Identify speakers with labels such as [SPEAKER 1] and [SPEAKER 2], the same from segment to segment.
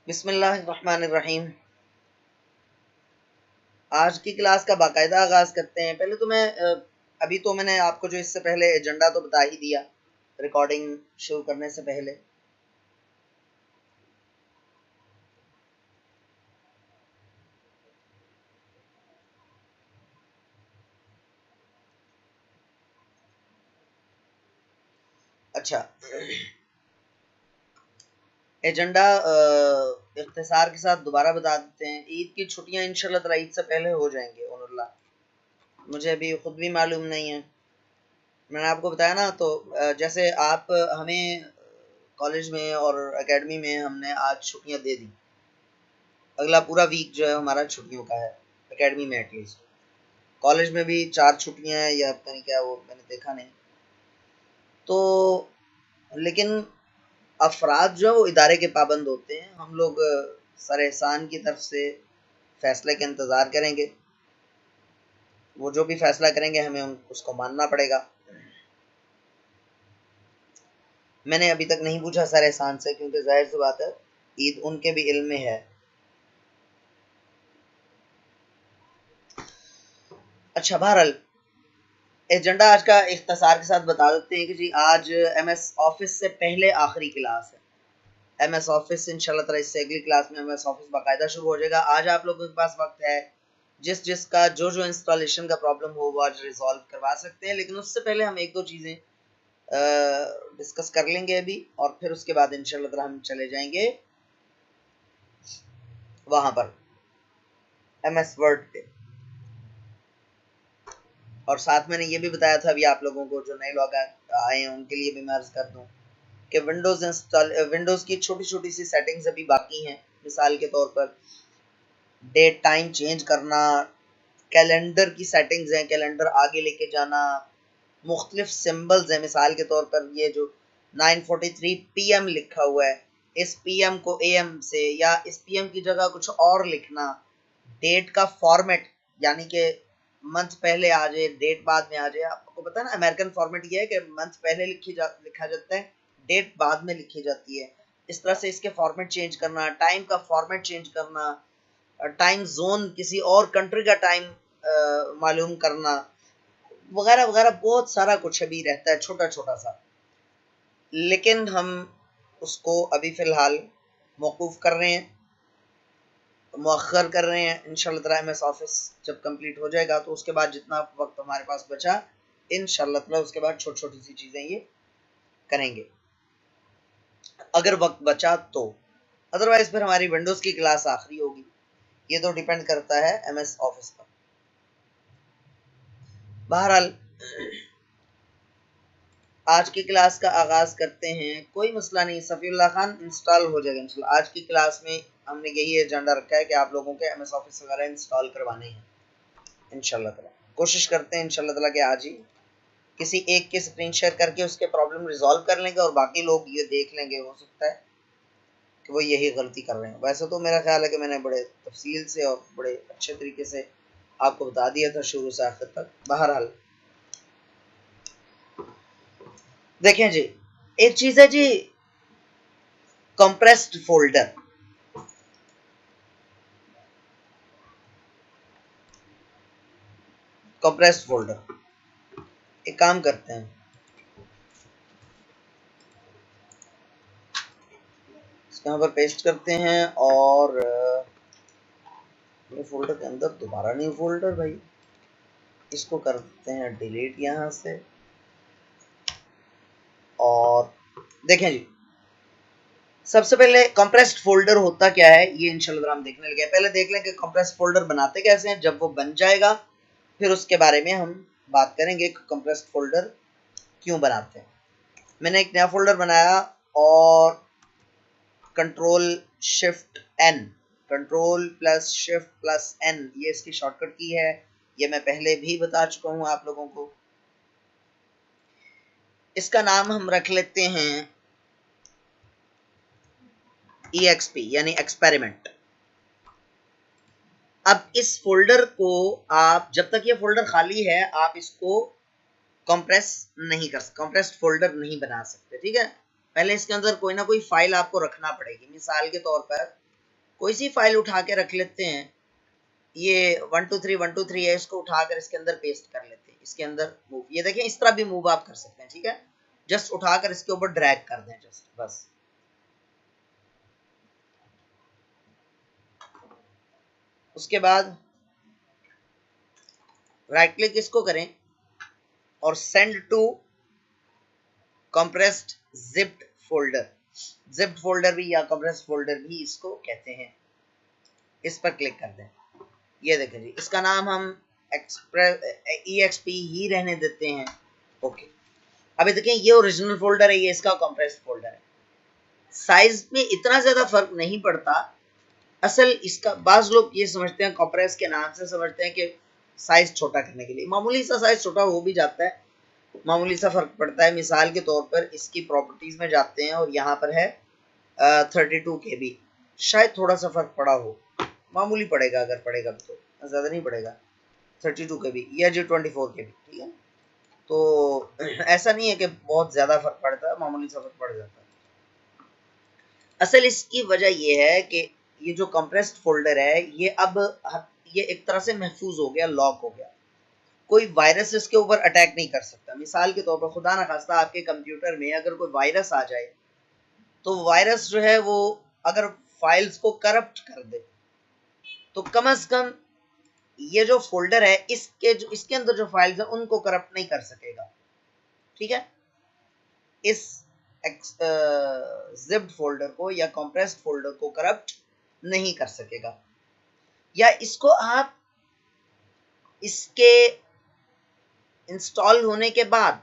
[SPEAKER 1] बिस्मिल्लाहिर्रहमानिर्रहीम। आज की क्लास का बाकायदा आगाज करते हैं। पहले तो अभी तो मैंने आपको जो इससे पहले एजेंडा तो बता ही दिया रिकॉर्डिंग शुरू करने से पहले। अच्छा, एजेंडा इख्तिसार के साथ दोबारा बता देते हैं। ईद की छुट्टियां इंशाल्लाह ताला ईद से पहले हो जाएंगे। मुझे अभी खुद भी मालूम नहीं है। मैंने आपको बताया ना, तो जैसे आप हमें कॉलेज में और एकेडमी में हमने आज छुट्टियां दे दी। अगला पूरा वीक जो है हमारा छुट्टियों का है, एकेडमी में एटलीस्ट। कॉलेज में भी 4 छुट्टियां हैं या पता नहीं क्या, वो मैंने देखा नहीं। तो लेकिन अफराद जो है वो इदारे के पाबंद होते हैं। हम लोग सर एहसान की तरफ से फैसले का इंतज़ार करेंगे। वो जो भी फैसला करेंगे हमें उसको मानना पड़ेगा। मैंने अभी तक नहीं पूछा सर एहसान से, क्योंकि जाहिर सी बात है ईद उनके भी इल्म में है। अच्छा, बहरहाल एजेंडा आज का इख्तिसार के साथ बता देते हैं कि जी आज एमएस ऑफिस से पहले आखिरी क्लास है। एमएस ऑफिस इंशाल्लाह ताला इससे अगली क्लास में एमएस ऑफिस बाकायदा शुरू हो जाएगा। आज आप लोगों के पास वक्त है, जिसका जो इंस्टॉलेशन का प्रॉब्लम हो वो आज रिजॉल्व करवा सकते हैं। लेकिन उससे पहले हम एक दो चीज़ें डिस्कस कर लेंगे अभी, और फिर उसके बाद इंशाल्लाह ताला हम चले जाएंगे वहां पर एमएस वर्ड पे। और साथ मैंने ये भी बताया था अभी आप लोगों को, जो नए लोग आए हैं उनके लिए भी मैं अर्ज कर दूं कि विंडोज़ की छोटी छोटी सी सेटिंग्स अभी बाकी हैं। मिसाल के तौर पर डेट टाइम चेंज करना, कैलेंडर की सेटिंग्स हैं, कैलेंडर आगे लेके जाना, मुख्तलिफ सिंबल्स हैं। मिसाल के तौर पर ये जो 9:43 PM लिखा हुआ है, इस PM को AM से या इस PM की जगह कुछ और लिखना, डेट का फॉर्मेट यानी कि मंथ पहले आ जाए डेट बाद में आ जाए। आपको पता है ना, अमेरिकन फॉर्मेट ये है कि मंथ पहले लिखा जाता है, डेट बाद में लिखी जाती है। इस तरह से इसके फॉर्मेट चेंज करना, टाइम का फॉर्मेट चेंज करना, टाइम जोन किसी और कंट्री का टाइम मालूम करना, वगैरह वगैरह बहुत सारा कुछ अभी रहता है छोटा छोटा सा। लेकिन हम उसको अभी फ़िलहाल मौकूफ़ कर रहे हैं, मुअख्खर कर रहे हैं। इंशाल्लाह ताला एमएस ऑफिस जब कंप्लीट हो जाएगा तो उसके बाद जितना वक्त हमारे पास बचा, इंशाल्लाह ताला उसके बाद छोटी छोटी सी चीज़ें ये करेंगे, अगर वक्त बचा तो। अदरवाइज फिर हमारी विंडोज़ की क्लास आखिरी होगी। ये तो डिपेंड करता है एमएस ऑफिस पर। बहरहाल आज की क्लास का आगाज करते हैं। कोई मसला नहीं, सफ़ीउल्लाह खान इंस्टॉल हो जाएगा इंशाल्लाह। आज की क्लास में हमने यही एजेंडा रखा है कि आप लोगों के एमएस ऑफिस वगैरह इंस्टॉल करवाने हैं इंशाल्लाह ताला। कोशिश करते हैं इंशाल्लाह ताला कि आज ही किसी एक की स्क्रीन शेयर करके उसके प्रॉब्लम रिजॉल्व कर लेंगे और बाकी लोग ये देख लेंगे। हो सकता है कि वो यही गलती कर रहे हैं। वैसे तो मेरा ख्याल है कि मैंने बड़े तफसील से और बड़े अच्छे तरीके से आपको बता दिया था शुरू से आखिर तक। बहरहाल देखें जी, एक चीज़ है जी कंप्रेस्ड फोल्डर। कंप्रेस्ड फोल्डर, एक काम करते हैं, यहाँ पर पेस्ट करते हैं और ये फोल्डर के अंदर दोबारा न्यू फोल्डर, भाई इसको कर देते हैं डिलीट यहाँ से। और देखें जी, सबसे पहले कंप्रेस्ड फोल्डर होता क्या है ये इंशाल्लाह हम देखने लगे। पहले देख लें कि कंप्रेस्ड फोल्डर बनाते कैसे हैं। जब वो बन जाएगा फिर उसके बारे में हम बात करेंगे कि कंप्रेस्ड फोल्डर क्यों बनाते हैं। मैंने एक नया फोल्डर बनाया और control shift N, control plus shift plus N, ये इसकी शॉर्टकट की है। ये मैं पहले भी बता चुका हूं आप लोगों को। इसका नाम हम रख लेते हैं EXP यानी एक्सपेरिमेंट। अब इस फोल्डर को आप, जब तक ये फोल्डर खाली है, आप इसको कंप्रेस नहीं कर सकते, कंप्रेस्ड फोल्डर नहीं बना सकते। ठीक है, पहले इसके अंदर कोई ना कोई फाइल आपको रखना पड़ेगी। मिसाल के तौर पर कोई सी फाइल उठा के रख लेते हैं, ये 123 है, इसको उठाकर इसके अंदर पेस्ट कर लेते हैं, इसके अंदर मूव, ये देखें इस तरह भी मूव आप कर सकते हैं, ठीक है, जस्ट उठाकर इसके ऊपर ड्रैग कर दें जस्ट, बस। उसके बाद राइट क्लिक इसको करें और send to compressed zipped folder, zipped folder भी या कंप्रेस्ड फोल्डर भी इसको कहते हैं, इस पर क्लिक कर दें। ये देखें जी, इसका नाम हम EXP ही रहने देते हैं, ओके। अभी देखें ये ओरिजिनल फोल्डर है, ये इसका कंप्रेस्ड फोल्डर है। साइज में इतना ज्यादा फर्क नहीं पड़ता, असल इसका बाज लोग ये समझते हैं, कंप्रेस के नाम से समझते हैं कि साइज छोटा करने के लिए, मामूली सा साइज छोटा हो भी जाता है, मामूली सा फर्क पड़ता है। मिसाल के तौर पर इसकी प्रॉपर्टीज में जाते हैं और यहाँ पर है 32 KB, शायद थोड़ा सा फर्क पड़ा हो, मामूली पड़ेगा, अगर पड़ेगा तो ज्यादा नहीं पड़ेगा, 32 KB या जो 24 KB, ठीक है। तो ऐसा नहीं है कि बहुत ज्यादा फर्क पड़ता है, मामूली सा फर्क पड़ जाता है। असल इसकी वजह यह है कि ये जो कंप्रेस्ड फोल्डर है, ये एक तरह से महफूज हो गया, लॉक हो गया, कोई वायरस इसके ऊपर अटैक नहीं कर सकता। मिसाल के तौर पर खुदा न खास्ता आपके कंप्यूटर में अगर कोई वायरस आ जाए, तो वायरस जो है वो अगर फाइल्स को करप्ट कर दे, तो कम से कम ये जो फोल्डर है इसके अंदर जो फाइल्स है उनको करप्ट नहीं कर सकेगा, ठीक है। इस जिप्ड फोल्डर को या कंप्रेस्ड फोल्डर को करप्ट नहीं कर सकेगा। या इसको आप इसके इंस्टॉल होने के बाद,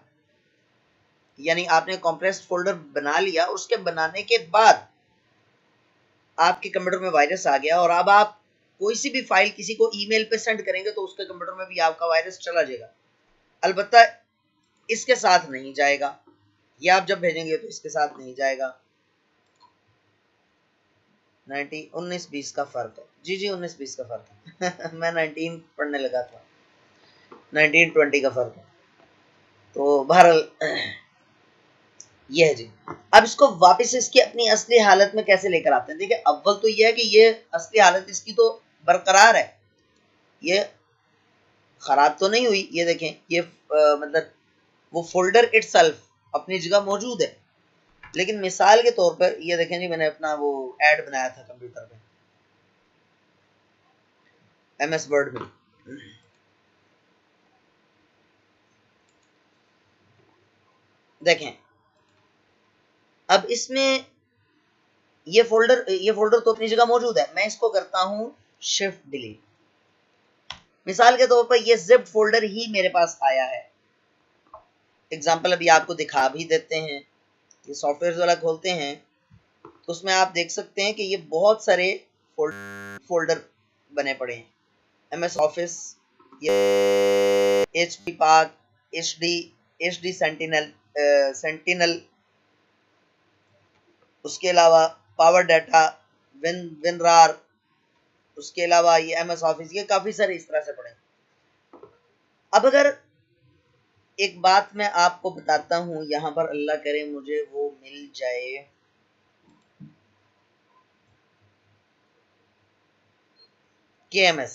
[SPEAKER 1] यानी आपने कंप्रेस्ड फोल्डर बना लिया, उसके बनाने के बाद आपके कंप्यूटर में वायरस आ गया और अब आप कोई सी भी फाइल किसी को ईमेल पे सेंड करेंगे तो उसके कंप्यूटर में भी आपका वायरस चला जाएगा, अलबत्ता इसके साथ नहीं जाएगा, या आप जब भेजेंगे तो इसके साथ नहीं जाएगा। 19-20 का फर्क है जी, 19-20 का फर्क है मैं 19 पढ़ने लगा था, 19-20 का फर्क है। तो बहरहाल ये है जी। अब इसको वापस इसकी अपनी असली हालत में कैसे लेकर आते हैं? देखिए, अव्वल तो ये है कि ये असली हालत इसकी तो बरकरार है, ये खराब तो नहीं हुई। ये देखें, ये मतलब वो फोल्डर इटसेल्फ अपनी जगह मौजूद है, लेकिन मिसाल के तौर पर ये देखें जी, मैंने अपना वो ऐड बनाया था कंप्यूटर में, MS वर्ड में, देखें अब इसमें ये फोल्डर तो अपनी जगह मौजूद है। मैं इसको करता हूं शिफ्ट डिलीट, मिसाल के तौर पर ये जिप फोल्डर ही मेरे पास आया है। एग्जांपल अभी आपको दिखा भी देते हैं, ये सॉफ्टवेयर वाला खोलते हैं तो उसमें आप देख सकते हैं कि ये बहुत सारे फोल्डर बने पड़े हैं, MS ऑफिस, ये HP पार्क, HD सेंटिनल, उसके अलावा पावर डाटा, विनरार, उसके अलावा ये MS ऑफिस, ये काफी सारे इस तरह से पड़े। अब अगर एक बात मैं आपको बताता हूं, यहां पर अल्लाह करे मुझे वो मिल जाए, KMS,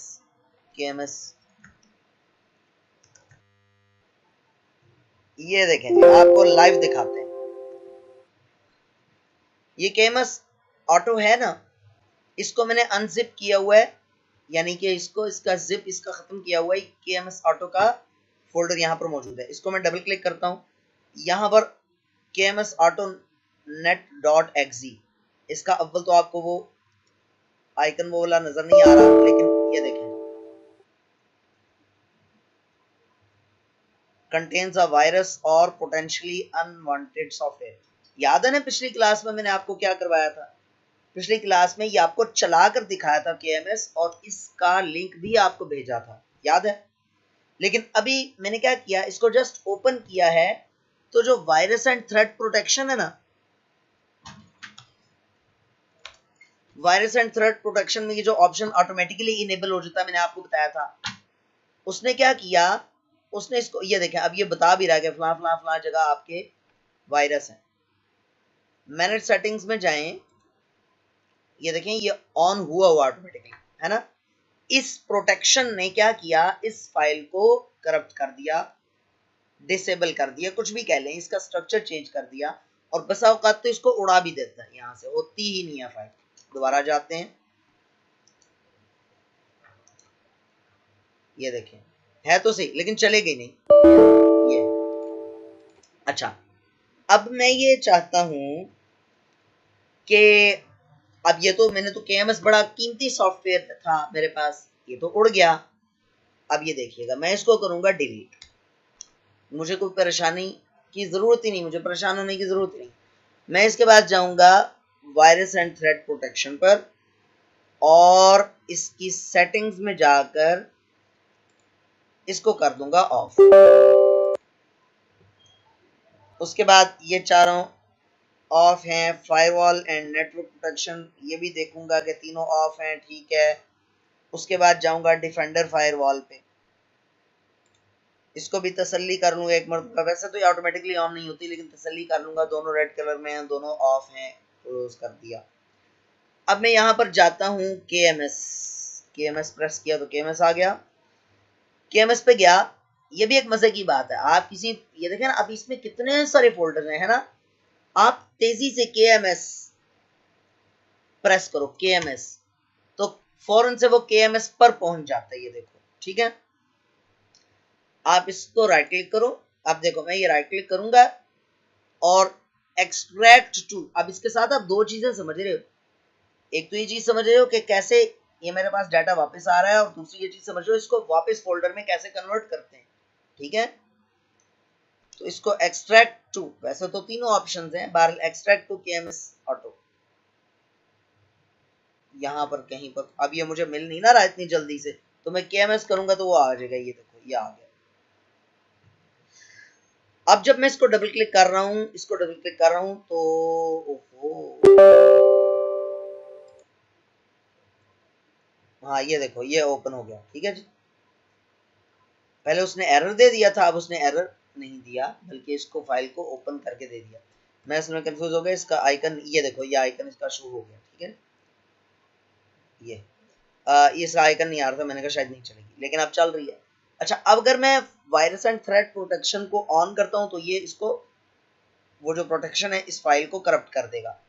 [SPEAKER 1] ये देखें जी, आपको लाइव दिखाते हैं। ये KMS ऑटो है ना, इसको मैंने अनजिप किया हुआ है, यानी कि इसका जिप इसका खत्म किया हुआ है। KMS ऑटो का फोल्डर यहाँ पर मौजूद है, इसको मैं डबल क्लिक करता हूँ, यहाँ पर KMS ऑटो net.exe, इसका अव्वल तो आपको वो आइकन वो वाला नजर नहीं आ रहा, लेकिन ये देखें, कंटेन्स अ वायरस और पोटेंशियली अनवांटेड सॉफ्टवेयर। याद है ना पिछली क्लास में मैंने आपको क्या करवाया था? पिछली क्लास में ये आपको चलाकर दिखाया था KMS, और इसका लिंक भी आपको भेजा था, याद है? लेकिन अभी मैंने क्या किया, इसको जस्ट ओपन किया है, तो जो वायरस एंड थ्रेट प्रोटेक्शन है ना, वायरस एंड थ्रेट प्रोटेक्शन में ये जो ऑप्शन ऑटोमेटिकली इनेबल हो जाता है, मैंने आपको बताया था, उसने क्या किया, उसने इसको, ये देखें अब ये बता भी रहा है कि फला फला फला जगह आपके वायरस है। मैनेज सेटिंग्स में जाएं, ये देखें ये ऑन हुआ हुआ ऑटोमेटिकली, है ना। इस प्रोटेक्शन ने क्या किया, इस फाइल को करप्ट कर दिया, डिसेबल कर दिया, कुछ भी कह लें, इसका स्ट्रक्चर चेंज कर दिया, और बसा औकात तो इसको उड़ा भी देता है, यहां से होती ही नहीं है फाइल। दोबारा जाते हैं, ये देखें है तो सही लेकिन चलेगी नहीं ये। अच्छा, अब मैं ये चाहता हूं कि अब ये तो मैंने तो केएमएस बड़ा कीमती सॉफ्टवेयर था मेरे पास, ये तो उड़ गया। अब ये देखिएगा, मैं इसको करूंगा डिलीट। मुझे कोई परेशानी की जरूरत ही नहीं, मुझे परेशान होने की जरूरत नहीं। मैं इसके बाद जाऊंगा वायरस एंड थ्रेट प्रोटेक्शन पर, और इसकी सेटिंग्स में जाकर इसको कर दूंगा ऑफ। उसके बाद ये चारों ऑफ हैं, फायरवॉल एंड नेटवर्क प्रोटेक्शन ये भी देखूंगा कि तीनों ऑफ हैं, ठीक है। उसके बाद जाऊंगा डिफेंडर फायरवॉल पे, इसको भी तसल्ली कर लूंगा एक मरतबा। वैसे तो ये ऑटोमेटिकली ऑन नहीं होती, लेकिन तसल्ली कर लूंगा, दोनों रेड कलर में हैं, दोनों ऑफ हैं, क्लोज कर दिया। अब मैं यहाँ पर जाता हूँ KMS, KMS प्रेस किया तो KMS आ गया। KMS पे गया, ये भी एक मजे की बात है, आप किसी, ये देखें ना, अब इसमें कितने सारे फोल्डर हैं, है ना। आप तेजी से KMS प्रेस करो, KMS, तो फौरन से वो KMS पर पहुंच जाता है, ये देखो, ठीक है। आप इसको राइट क्लिक करो, अब देखो मैं ये राइट क्लिक करूंगा और एक्सट्रैक्ट टू, अब इसके साथ आप दो चीजें समझ रहे हो। एक तो ये चीज समझ रहे हो कि कैसे ये मेरे पास डाटा वापस आ रहा है, और दूसरी ये चीज समझ रहे हो इसको वापस फोल्डर में कैसे कन्वर्ट करते हैं, ठीक है। तो इसको एक्सट्रैक्ट टू, वैसे तो तीनों ऑप्शन हैं, बहरहाल एक्सट्रैक्ट टू KMS ऑटो, यहाँ पर कहीं पर, अब ये मुझे मिल नहीं ना रहा इतनी जल्दी से, तो मैं KMS करूंगा तो वो आ जाएगा, ये देखो ये आ गया। अब जब मैं इसको डबल क्लिक कर रहा हूं, इसको डबल क्लिक कर रहा हूं तो ओहो, हाँ ये देखो ये ओपन हो गया, ठीक है जी। पहले उसने एरर दे दिया था, अब उसने एरर नहीं दिया, बल्कि इसको फाइल को ओपन करके दे दिया। मैं इसमें कंफ्यूज हो गया, इसका आइकन ये देखो, ये आइकन इसका शो हो गया, ठीक है। ये इसका आइकन नहीं आ रहा था, मैंने कहा शायद नहीं चलेगी, लेकिन अब चल रही है। अच्छा, अब अगर मैं वायरस एंड थ्रेट प्रोटेक्शन को ऑन करता हूं तो ये इसको, वो जो प्रोटेक्शन है इस फाइल को करप्ट कर देगा।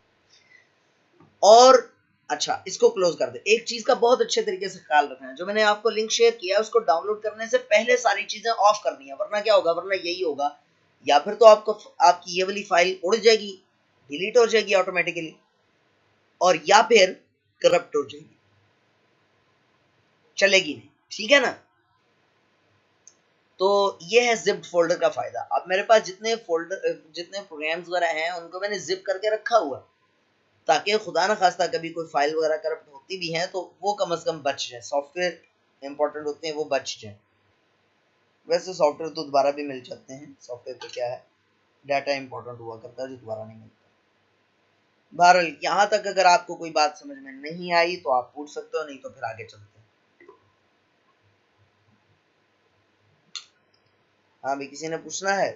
[SPEAKER 1] और अच्छा, इसको क्लोज कर दे। एक चीज का बहुत अच्छे तरीके से ख्याल रखना है, जो मैंने आपको लिंक शेयर किया है उसको डाउनलोड करने से पहले सारी चीजें ऑफ करनी है, वरना क्या होगा, वरना यही होगा, या फिर तो आपको आपकी ये वाली फाइल उड़ जाएगी, डिलीट हो जाएगी ऑटोमेटिकली, और या फिर करप्ट हो जाएगी, चलेगी नहीं, ठीक है ना। तो ये है जिप्ड फोल्डर का फायदा। अब मेरे पास जितने फोल्डर, जितने प्रोग्राम्स वगैरह हैं उनको मैंने जिप करके रखा हुआ, ताकि खुदा ना खास्ता कभी कोई फाइल वगैरह करप्ट होती भी है तो वो कम से कम बच जाए, सॉफ्टवेयर इंपॉर्टेंट होते हैं वो बच जाए। वैसे सॉफ्टवेयर तो दोबारा भी मिल जाते हैं, सॉफ्टवेयर पे क्या है, डाटा इंपॉर्टेंट हुआ करता है जो दोबारा नहीं मिलता। बहरहाल यहाँ तक अगर आपको कोई बात समझ में नहीं आई तो आप पूछ सकते हो, नहीं तो फिर आगे चलते हैं। हाँ भी, किसी ने पूछना है?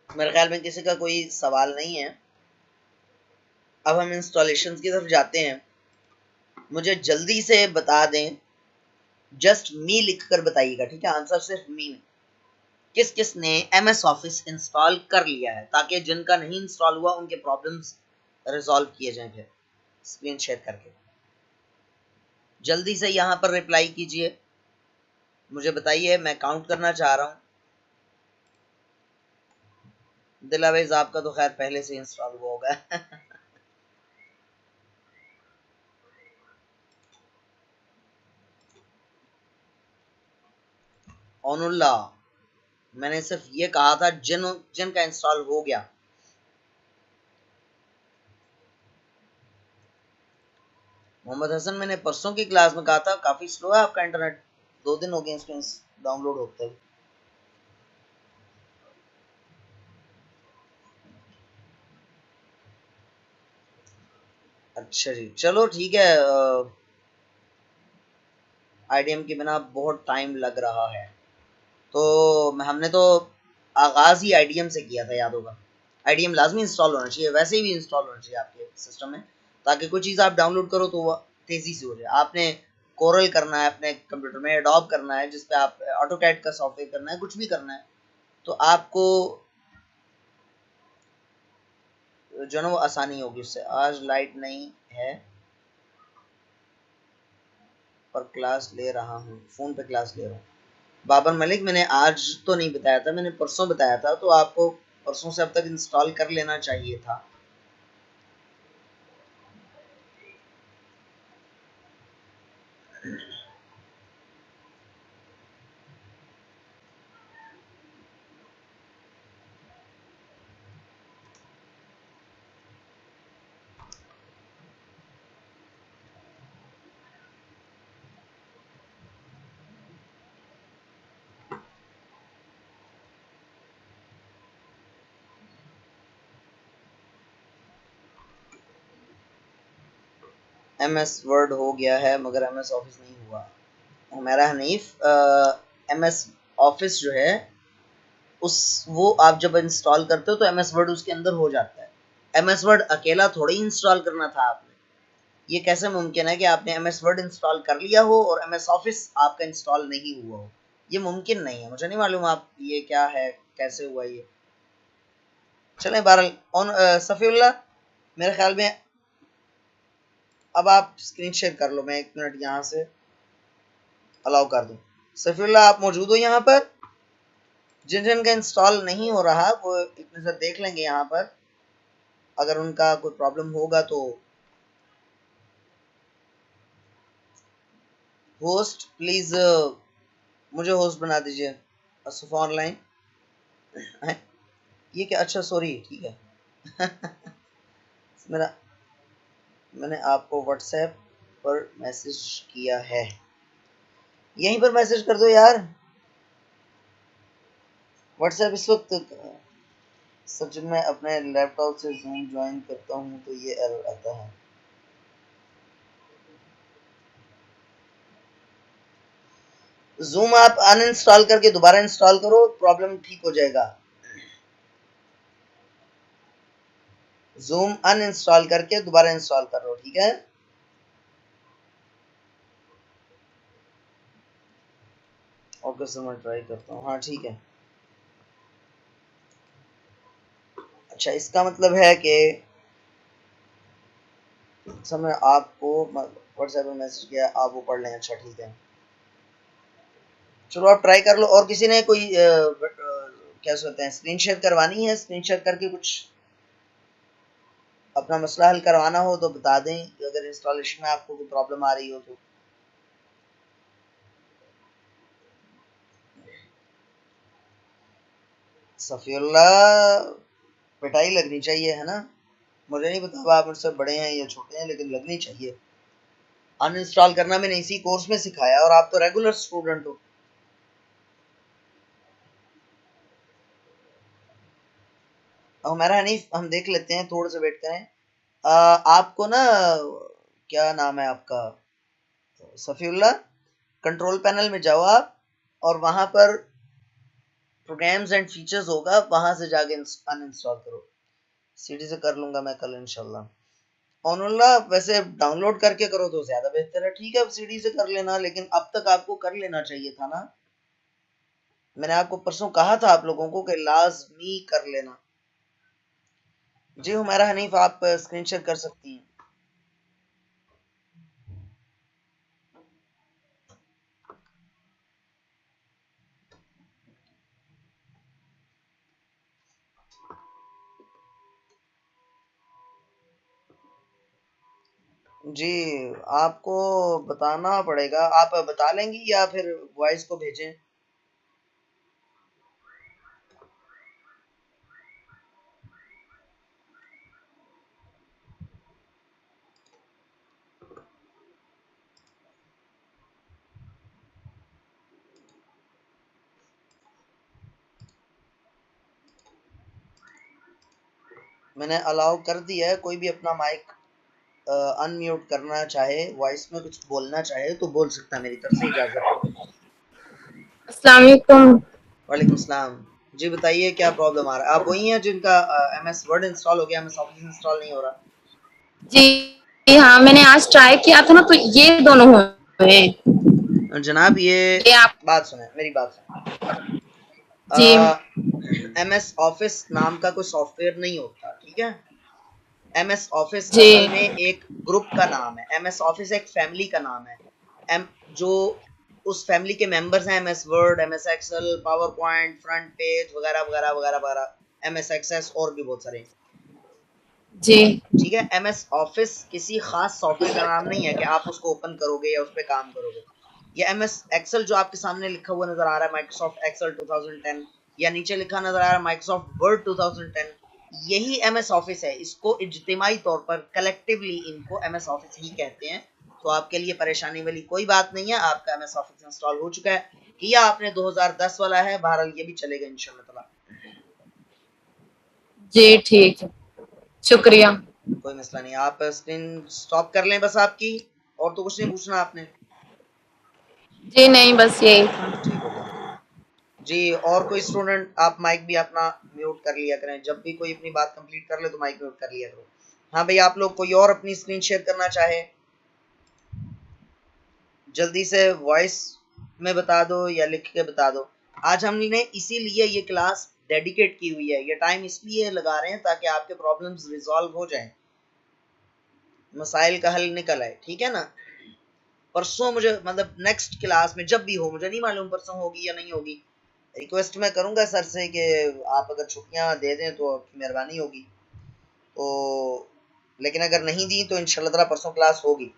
[SPEAKER 1] मेरे ख्याल में किसी का कोई सवाल नहीं है। अब हम इंस्टॉलेशन की तरफ जाते हैं। मुझे जल्दी से बता दें, जस्ट मी लिख कर बताइएगा, ठीक है, आंसर सिर्फ मी में, किस किस ने MS ऑफिस इंस्टॉल कर लिया है, ताकि जिनका नहीं इंस्टॉल हुआ उनके प्रॉब्लम्स रिजॉल्व किए जाएं फिर स्क्रीन शेयर करके। जल्दी से यहाँ पर रिप्लाई कीजिए, मुझे बताइए, मैं काउंट करना चाह रहा हूँ। दिलावेज आपका तो खैर पहले से इंस्टॉल हुआ होगा। ओनुल्ला, मैंने सिर्फ ये कहा था जिनका इंस्टॉल हो गया। मोहम्मद हसन, मैंने परसों की क्लास में कहा था काफी स्लो है आपका इंटरनेट, 2 दिन हो गए इसको डाउनलोड होते हैं। अच्छा जी, चलो ठीक है। आईडीएम के बिना बहुत टाइम लग रहा है, तो हमने तो आगाज ही आईडीएम से किया था, याद होगा। आईडीएम लाजमी इंस्टॉल होना चाहिए, वैसे ही भी इंस्टॉल होना चाहिए आपके सिस्टम में, ताकि कोई चीज़ आप डाउनलोड करो तो वो तेज़ी से हो जाए। आपने कोरल करना है अपने कंप्यूटर में, एडोब करना है जिस पे आप ऑटोकैड का सॉफ्टवेयर करना है, कुछ भी करना है, तो आपको जो ना वो आसानी होगी उससे। आज लाइट नहीं है पर क्लास ले रहा हूँ, फ़ोन पे क्लास ले रहा हूँ। बाबर मलिक, मैंने आज तो नहीं बताया था, मैंने परसों बताया था, तो आपको परसों से अब तक इंस्टॉल कर लेना चाहिए था। MS वर्ड हो गया है मगर MS ऑफिस नहीं हुआ। हमारा हनीफ, MS ऑफिस जो है उस वो आप जब इंस्टॉल करते हो तो MS वर्ड उसके अंदर हो जाता है। MS वर्ड अकेला थोड़ी इंस्टॉल करना था आपने। ये कैसे मुमकिन है कि आपने MS वर्ड इंस्टॉल कर लिया हो और MS ऑफिस आपका इंस्टॉल नहीं हुआ हो? ये मुमकिन नहीं है। मुझे नहीं मालूम आप ये क्या है, कैसे हुआ ये। चलें बहरहाल, सफ़ीउल्लाह, मेरे ख्याल में अब आप स्क्रीन शेयर कर लो, मैं 1 मिनट यहाँ से अलाउ कर दूँ। सफ़ीउल्लाह, आप मौजूद हो यहाँ पर? जिन जिन का इंस्टॉल नहीं हो रहा वो एक नज़र देख लेंगे यहाँ पर, अगर उनका कोई प्रॉब्लम होगा तो। होस्ट प्लीज़ मुझे होस्ट बना दीजिए। असफ़ ऑनलाइन है ये क्या? अच्छा सॉरी, ठीक है। मेरा मैंने आपको व्हाट्सएप पर मैसेज किया है, यहीं पर मैसेज कर दो यार। व्हाट्सएप इस वक्त सच में अपने लैपटॉप से जूम ज्वाइन करता हूँ तो ये एरर आता है। जूम आप अनइंस्टॉल करके दोबारा इंस्टॉल करो, प्रॉब्लम ठीक हो जाएगा। जूम अनइंस्टॉल करके दोबारा इंस्टॉल कर लो, ठीक है। ओके सर, मैं ट्राई करता हूँ। हाँ ठीक है। अच्छा, इसका मतलब है कि समय आपको व्हाट्सएप में मैसेज किया, आप वो पढ़ लें। अच्छा ठीक है, चलो आप ट्राई कर लो। और किसी ने कोई क्या कहते हैं स्क्रीन शेयर करवानी है? स्क्रीन शेयर करके कुछ अपना मसला हल करवाना हो तो बता दें, अगर इंस्टॉलेशन में आपको कोई प्रॉब्लम आ रही हो तो। सफ़ीउल्लाह, पिटाई लगनी चाहिए, है ना? मुझे नहीं पता अब आप मुझसे बड़े हैं या छोटे हैं, लेकिन लगनी चाहिए। अनइंस्टॉल करना मैंने इसी कोर्स में सिखाया और आप तो रेगुलर स्टूडेंट हो। हमारा हनीफ, हम देख लेते हैं, थोड़ा सा वेट करें। आपको ना, क्या नाम है आपका? सफ़ीउल्लाह, कंट्रोल पैनल में जाओ आप, और वहां पर प्रोग्राम्स एंड फीचर्स होगा, वहां से जाके अनइंस्टॉल करो। सीडी से कर लूंगा मैं कल इंशाल्लाह। ओनुल्लाह, वैसे डाउनलोड करके करो तो ज्यादा बेहतर है। ठीक है, अब सीडी से कर लेना, लेकिन अब तक आपको कर लेना चाहिए था ना। मैंने आपको परसों कहा था आप लोगों को कि लाजमी कर लेना। जी हुमैरा हनीफ, आप स्क्रीन शेयर कर सकती हैं। जी, आपको बताना पड़ेगा। आप बता लेंगी या फिर वॉइस को भेजें? मैंने अलाउ कर दिया है, कोई भी अपना माइक अनम्यूट करना चाहे, वॉइस में कुछ बोलना चाहे तो बोल सकता है, मेरी तरफ से इजाजत है।
[SPEAKER 2] अस्सलाम वालेकुम।
[SPEAKER 1] वालेकुम सलाम। जी बताइए क्या प्रॉब्लम आ रहा है? आप वही हैं जिनका MS वर्ड इंस्टॉल हो गया, MS ऑफिस इंस्टॉल नहीं हो रहा?
[SPEAKER 2] जी हाँ, मैंने आज ट्राई किया था ना, तो ये दोनों हुए।
[SPEAKER 1] जनाब ये
[SPEAKER 2] ये आप
[SPEAKER 1] बात सुने, मेरी बात
[SPEAKER 2] जी
[SPEAKER 1] सुने। MS ऑफिस नाम का कोई सॉफ्टवेयर नहीं होता, ठीक है? MS ऑफिस
[SPEAKER 2] जी
[SPEAKER 1] असल में एक ग्रुप का नाम है। MS ऑफिस एक फैमिली का नाम है। एम जो उस फैमिली के मेंबर्स हैं, MS Word, MS Excel, PowerPoint, FrontPage वगैरह वगैरह वगैरह वगैरह, MS एक्सेस और भी बहुत सारे,
[SPEAKER 2] जी
[SPEAKER 1] ठीक है? MS ऑफिस किसी खास सॉफ्टवेयर का नाम नहीं है कि आप उसको ओपन करोगे या उस पर काम करोगे। ये MS एक्सेल जो आपके सामने लिखा हुआ नजर आ रहा है, माइक्रोसॉफ्ट एक्सेल 2010, या नीचे लिखा नजर आ रहा है माइक्रोसॉफ्ट वर्ड 2010, यही MS ऑफिस है। इसको इज्तिमाई तौर पर कलेक्टिवली इनको MS ऑफिस ही कहते हैं। तो आपके लिए परेशानी वाली कोई बात नहीं है, आपका MS ऑफिस इंस्टॉल हो चुका है, किया आपने 2010 वाला है, बहरहाल ये भी चलेगा इंशाल्लाह ताला।
[SPEAKER 2] जी ठीक है, शुक्रिया।
[SPEAKER 1] कोई मसला नहीं, आप स्क्रीन स्टॉप कर लें बस आपकी, और तो कुछ नहीं पूछना आपने।
[SPEAKER 2] जी नहीं, बस यही था।
[SPEAKER 1] ठीक हो गया जी। और कोई स्टूडेंट, आप माइक भी अपना म्यूट कर लिया करें, जब भी कोई अपनी बात कंप्लीट कर ले तो माइक म्यूट कर लिया करो। हाँ भाई, आप लोग कोई और अपनी स्क्रीन शेयर करना चाहे जल्दी से वॉइस में बता दो या लिख के बता दो। आज हमने इसीलिए ये क्लास डेडिकेट की हुई है, ये टाइम इसलिए लगा रहे हैं ताकि आपके प्रॉब्लम्स रिजॉल्व हो जाएं, मसाइल का हल निकल आए, ठीक है ना? परसों मुझे, मतलब नेक्स्ट क्लास में जब भी हो, मुझे नहीं मालूम परसों होगी या नहीं होगी, रिक्वेस्ट मैं करूंगा सर से कि आप अगर छुट्टियां दे दें तो आपकी मेहरबानी होगी। तो लेकिन अगर नहीं दी तो इंशाल्लाह ताला परसों क्लास होगी।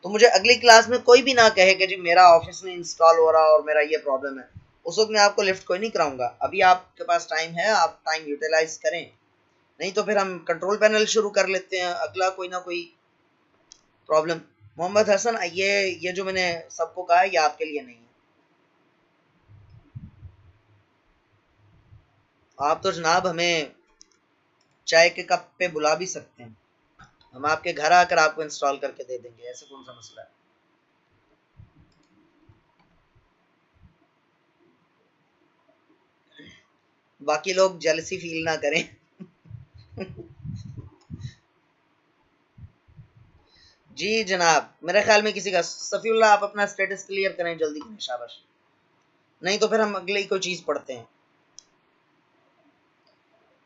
[SPEAKER 1] तो मुझे अगली क्लास में कोई भी ना कहे कि जी मेरा ऑफिस में इंस्टॉल हो रहा और मेरा ये प्रॉब्लम है, उस वक्त मैं आपको लिफ्ट कोई नहीं कराऊंगा। अभी आपके पास टाइम है, आप टाइम यूटिलाइज करें, नहीं तो फिर हम कंट्रोल पैनल शुरू कर लेते हैं, अगला कोई ना कोई प्रॉब्लम। मोहम्मद हसन, ये जो मैंने सबको कहा है ये आपके लिए नहीं है। आप तो जनाब हमें चाय के कप पे बुला भी सकते हैं, हम आपके घर आकर आपको इंस्टॉल करके दे देंगे, ऐसे कौन सा मसला है? बाकी लोग जेलसी फील ना करें। जी जनाब, मेरे ख्याल में किसी का, सफीउल्लाह आप अपना स्टेटस क्लियर करें, जल्दी करें, शाबाश। नहीं तो फिर हम अगले ही कोई चीज पढ़ते हैं।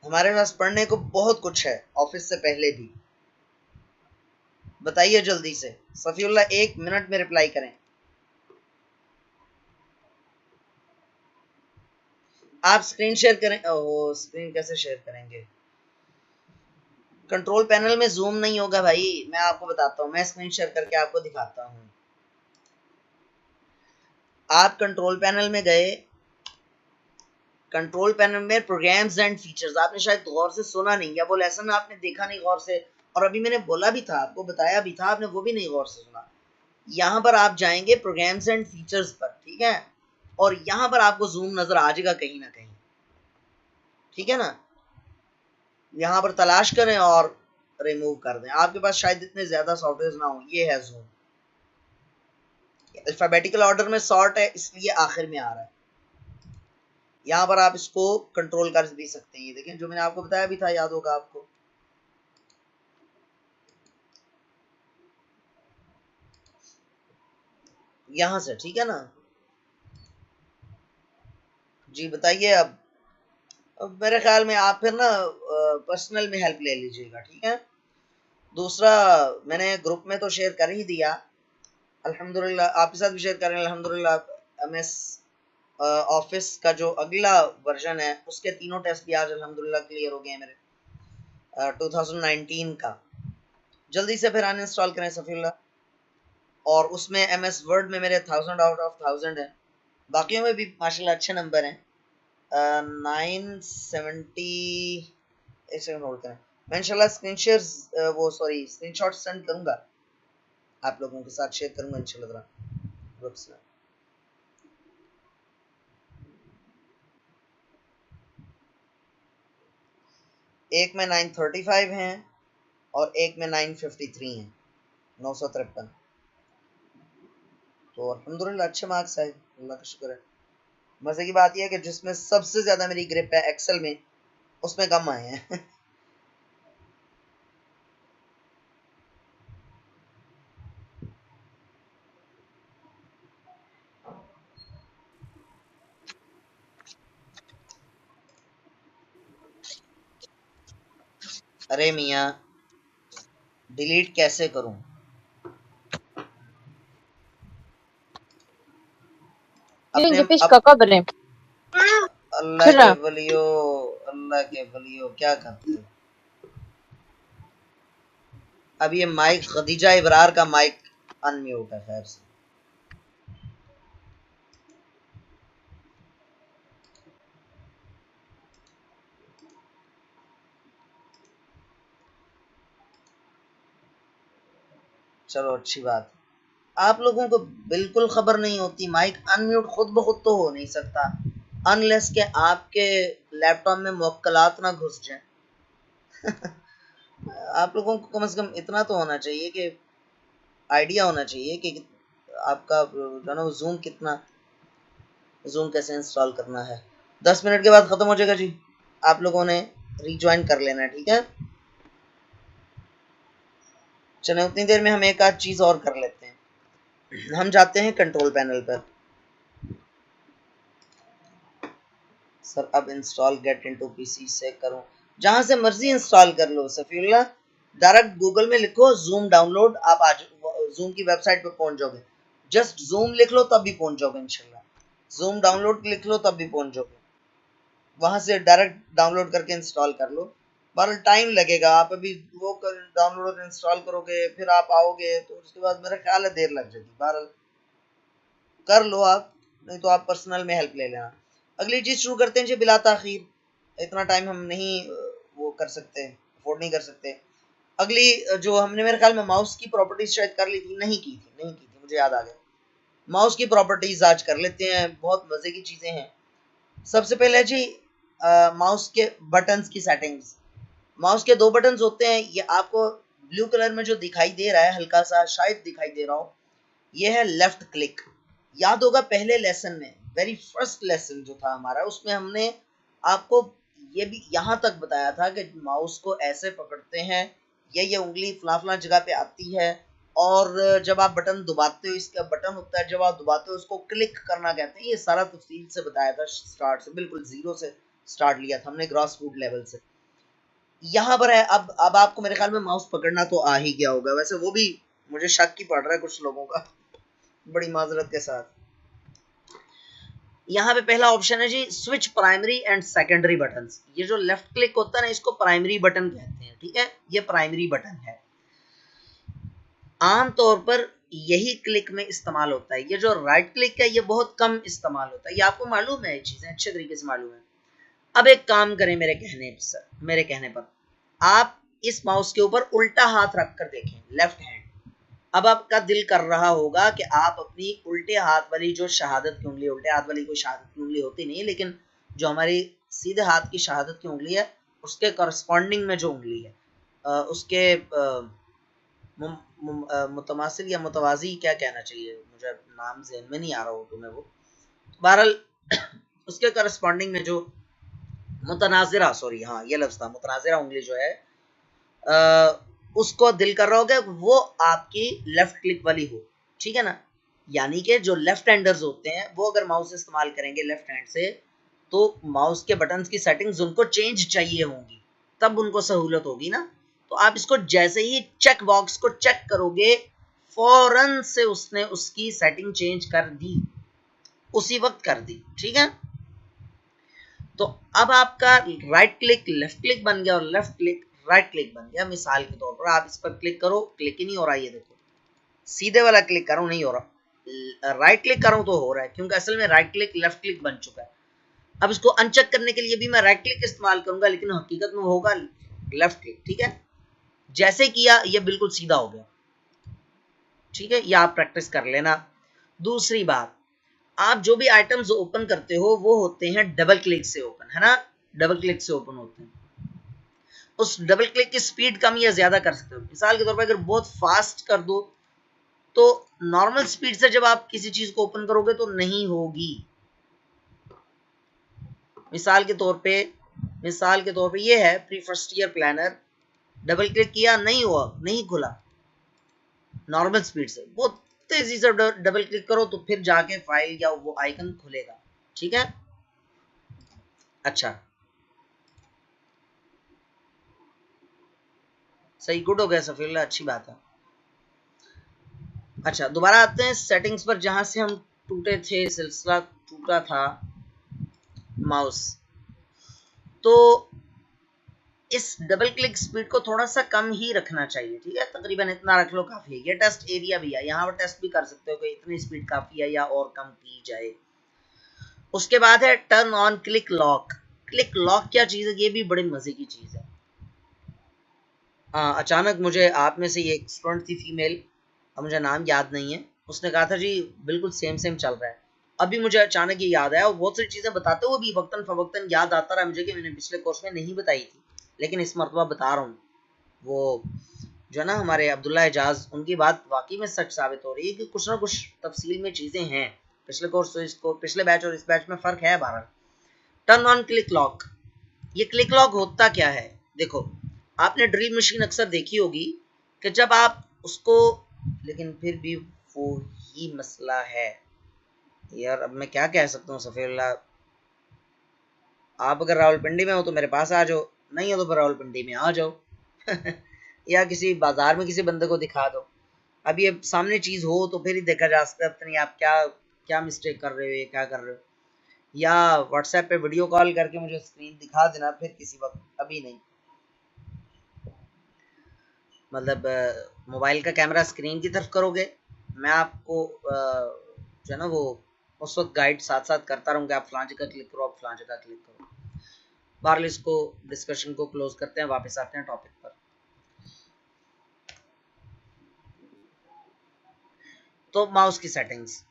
[SPEAKER 1] हमारे पास पढ़ने को बहुत कुछ है ऑफिस से पहले भी। बताइए जल्दी से, सफीउल्लाह 1 मिनट में रिप्लाई करें। आप स्क्रीन शेयर करें। ओह, स्क्रीन कैसे शेयर करेंगे? कंट्रोल पैनल में जूम नहीं होगा भाई, मैं आपको बताता हूँ, मैं स्क्रीन शेयर करके आपको दिखाता हूँ। आप कंट्रोल पैनल में गए, कंट्रोल पैनल में प्रोग्राम्स एंड फीचर्स, आपने शायद गौर से सुना नहीं, या वो लेसन आपने देखा नहीं गौर से, और अभी मैंने बोला भी था, आपको बताया भी था, आपने वो भी नहीं गौर से सुना। यहाँ पर आप जाएंगे प्रोग्राम्स एंड फीचर्स पर, ठीक है? और यहाँ पर आपको जूम नजर आ जाएगा कहीं ना कहीं, ठीक है ना? यहाँ पर तलाश करें और रिमूव कर दें। आपके पास शायद इतने ज्यादा सॉफ्टवेयर ना हो, ये है जूम। अल्फाबेटिकल ऑर्डर में सॉर्ट है, इसलिए आखिर में आ रहा है। यहाँ पर आप इसको कंट्रोल कर भी सकते हैं, ये देखें जो मैंने आपको बताया भी था, याद होगा आपको। यहाँ से, ठीक है ना? जी बताइए अब मेरे ख्याल में आप फिर ना पर्सनल में हेल्प ले लीजिएगा, ठीक है? दूसरा, मैंने ग्रुप में तो शेयर कर ही दिया, अल्हम्दुलिल्लाह आपके साथ भी शेयर करें अल्हम्दुलिल्लाह। MS ऑफिस का जो अगला वर्जन है उसके तीनों टेस्ट भी आज अल्हम्दुलिल्लाह क्लियर हो गए हैं मेरे, 2019 का। जल्दी से फिर अनइंस्टॉल करें सफील्ला। और उसमें MS वर्ड में मेरे 1000 आउट ऑफ 1000 है, बाकियों में भी माशाल्लाह अच्छे नंबर हैं। 970, एक सेकंड होल्ड करें, मैं इंशाल्लाह स्क्रीन शेयर, वो सॉरी स्क्रीनशॉट सेंड करूंगा, आप लोगों के साथ शेयर करूंगा इंशाल्लाह ग्रुप्स में। एक में 935 हैं और एक में 953 हैं, 953। तो अल्हम्दुलिल्लाह अच्छे मार्क्स आए, अल्लाह का शुक्र है। मजे की बात यह है कि जिसमें सबसे ज्यादा मेरी ग्रिप है एक्सेल में, उसमें कम आए हैं। अरे मियाँ, डिलीट कैसे करूं? अपने
[SPEAKER 2] Gepis
[SPEAKER 1] अब
[SPEAKER 2] kakak berem.
[SPEAKER 1] अल्लाह के
[SPEAKER 2] Kira.
[SPEAKER 1] वलियो, अल्लाह के वलियो क्या करते हो? अब ये माइक खदीजा इबरार का माइक अनम्यूट है, खैर से। चलो अच्छी बात। आप लोगों को बिल्कुल खबर नहीं होती, माइक अनम्यूट खुद ब खुद तो हो नहीं सकता, अनलेस के आपके लैपटॉप में मुवक्कलात ना घुस जाए। आप लोगों को कम से कम इतना तो होना चाहिए कि आइडिया होना चाहिए कि आपका जो ना जूम कितना, जूम कैसे इंस्टॉल करना है। 10 मिनट के बाद खत्म हो जाएगा जी, आप लोगों ने रिज्वाइन कर लेना है, ठीक है? चले उतनी देर में हम एक आध चीज और कर लेते हैं। हम जाते हैं कंट्रोल पैनल पर। सर अब इंस्टॉल गेट इनटू पीसी से करूं? जहां से मर्जी इंस्टॉल कर लो सफीउल्लाह, डायरेक्ट गूगल में लिखो जूम डाउनलोड, आप आज जूम की वेबसाइट पर पहुंच जाओगे। जस्ट जूम लिख लो तब भी पहुंच जाओगे इंशाल्लाह। जूम डाउनलोड लिख लो तब भी पहुंच जाओगे, वहां से डायरेक्ट डाउनलोड करके इंस्टॉल कर लो। बहरहाल टाइम लगेगा, आप अभी वो डाउनलोड और इंस्टॉल करोगे, फिर आप आओगे तो उसके बाद मेरा ख्याल है देर लग जाएगी। बहरहाल कर लो आप, नहीं तो आप पर्सनल में हेल्प ले लेना। अगली चीज शुरू करते हैं जी बिला ताखीर, इतना टाइम हम नहीं वो कर सकते, अफोर्ड नहीं कर सकते। अगली जो हमने मेरे ख्याल में माउस की प्रॉपर्टीज शायद कर ली थी, नहीं की थी, मुझे याद आ गया। माउस की प्रॉपर्टीज आज कर लेते हैं, बहुत मजे की चीजें हैं। सबसे पहले जी माउस के बटन्स की सेटिंग्स। माउस के दो बटन्स होते हैं, ये आपको ब्लू कलर में जो दिखाई दे रहा है, हल्का सा शायद दिखाई दे रहा हो, ये है लेफ्ट क्लिक। याद होगा पहले लेसन में, वेरी फर्स्ट लेसन जो था हमारा, उसमें हमने आपको ये भी यहाँ तक बताया था कि माउस को ऐसे पकड़ते हैं, ये उंगली फला फला जगह पे आती है, और जब आप बटन दबाते हो, इसका बटन होता है, जब आप दबाते हो उसको क्लिक करना कहते हैं। ये सारा तफसील से बताया था, स्टार्ट से, बिल्कुल जीरो से स्टार्ट लिया था हमने, ग्रॉस रूट लेवल से। यहाँ पर है, अब आपको मेरे ख्याल में माउस पकड़ना तो आ ही गया होगा, वैसे वो भी मुझे शक ही पड़ रहा है कुछ लोगों का, बड़ी माजरत के साथ। यहाँ पे पहला ऑप्शन है जी switch primary and secondary buttons. ये जो लेफ्ट क्लिक होता है ना, इसको प्राइमरी बटन कहते हैं, ठीक है? ये प्राइमरी बटन है, आमतौर पर यही क्लिक में इस्तेमाल होता है। ये जो राइट क्लिक है ये बहुत कम इस्तेमाल होता है, ये आपको मालूम है, ये चीजें अच्छे तरीके से मालूम है। अब एक काम करें मेरे कहने पर आप इस माउस के ऊपर उल्टा हाथ रख कर देखें, लेफ्ट हैंड। अब आपका दिल कर रहा होगा कि आप अपनी उल्टे हाथ वाली जो शहादत की उंगली, उल्टे हाथ वाली कोई शहादत की उंगली होती नहीं है, लेकिन जो हमारी सीधे हाथ की शहादत की उंगली है, उसके करस्पॉन्डिंग में जो उंगली है, उसके मुतमासिल या मुतवाजी क्या कहना चाहिए, मुझे नाम ज़हन में नहीं आ रहा उर्दू में वो, बहरहाल उसके करस्पॉन्डिंग में जो मुतनाजिरा, सॉरी हाँ ये लफ्ज़ था, मुतनाजिरा उंगली जो है, उसको दिल कर रहा होगा वो आपकी लेफ्ट क्लिक वाली हो, ठीक है ना? यानी कि जो लेफ्ट हैंडर्स होते हैं वो अगर माउस इस्तेमाल करेंगे लेफ्ट हैंड से, तो माउस के बटन्स की सेटिंग्स उनको चेंज चाहिए होंगी, तब उनको सहूलत होगी ना। तो आप इसको जैसे ही चेक बॉक्स को चेक करोगे, फौरन से उसने उसकी सेटिंग चेंज कर दी, उसी वक्त कर दी, ठीक है? तो अब आपका राइट क्लिक लेफ्ट क्लिक बन गया और लेफ्ट क्लिक राइट क्लिक बन गया। मिसाल के तौर पर आप इस पर क्लिक करो, क्लिक ही नहीं हो रहा, ये देखो सीधे वाला क्लिक कर रहा हूं नहीं हो रहा, राइट क्लिक कर रहा हूं तो हो रहा है, क्योंकि असल में राइट क्लिक लेफ्ट क्लिक बन चुका है। अब इसको अनचेक करने के लिए भी मैं राइट क्लिक इस्तेमाल करूंगा, लेकिन हकीकत में होगा लेफ्ट क्लिक, ठीक है? जैसे किया ये बिल्कुल सीधा हो गया, ठीक है? ये आप प्रैक्टिस कर लेना। दूसरी बात, आप जो भी आइटम्स ओपन करते हो वो होते हैं डबल क्लिक से ओपन, है ना? डबल क्लिक से ओपन होते हैं। उस डबल क्लिक की स्पीड कम या ज्यादा कर सकते हो। मिसाल के तौर पर अगर बहुत फास्ट कर दो तो नॉर्मल स्पीड से जब आप किसी चीज को ओपन करोगे तो नहीं होगी। मिसाल के तौर पे ये है pre first year planner, double click किया नहीं हुआ, नहीं खुला। नॉर्मल स्पीड से बहुत तेजी से डबल क्लिक करो तो फिर जाके फाइल या वो आइकन खुलेगा। ठीक है, अच्छा सही, गुड हो गया सफीरुल्लाह, अच्छी बात है। अच्छा दोबारा आते हैं सेटिंग्स पर, जहां से हम टूटे थे, सिलसिला टूटा था माउस। तो इस डबल क्लिक स्पीड को थोड़ा सा कम ही रखना चाहिए। ठीक है, तकरीबन इतना रख लो, काफी है। ये टेस्ट एरिया भी है, यहाँ पर टेस्ट भी कर सकते हो कि इतनी स्पीड काफी है या और कम की जाए। उसके बाद है turn on click lock. Click lock क्या चीज है, ये भी बड़े मजे की चीज है। अचानक मुझे आप में से ये एक स्टूडेंट थी फीमेल, अब मुझे नाम याद नहीं है, उसने कहा था जी बिल्कुल सेम सेम चल रहा है। अभी मुझे अचानक ये याद आया, और बहुत सारी चीजें बताते हुए भी वक्तन फवक्तन याद आता रहा मुझे कि मैंने पिछले कोर्स में नहीं बताई थी, लेकिन इस मरतबा बता रहा हूँ। वो जो है ना हमारे अब्दुल्ला एजाज, उनकी बात वाकई में सच साबित हो रही है कि कुछ ना कुछ तफसील में चीजें हैं। पिछले कोर्स तो इसको, पिछले बैच और इस बैच में फर्क है। बहरहाल टर्न ऑन क्लिक लॉक, ये क्लिक लॉक होता क्या है? देखो, आपने ड्रिल मशीन अक्सर देखी होगी कि जब आप उसको, लेकिन फिर भी वो ही मसला है यार। अब मैं क्या कह सकता हूँ सफीरुल्लाह, आप अगर रावलपिंडी में हो तो मेरे पास आ जाओ, नहीं हो तो फिर रावलपिंडी में आ जाओ या किसी बाजार में किसी बंदे को दिखा दो। अब ये सामने चीज हो तो फिर ही देखा जा सकता है, नहीं आप क्या क्या मिस्टेक कर रहे हो, ये क्या कर रहे हो। या व्हाट्सएप पे वीडियो कॉल करके मुझे स्क्रीन दिखा देना फिर किसी वक्त, अभी नहीं। मतलब मोबाइल का कैमरा स्क्रीन की तरफ करोगे, मैं आपको जो है ना वो उस वक्त गाइड साथ साथ करता रहूँगा, आप फलां जगह क्लिक करो, आप फलां जगह क्लिक करो। बहरहाल इसको डिस्कशन को क्लोज करते हैं, वापस आते हैं टॉपिक पर। तो माउस की settings,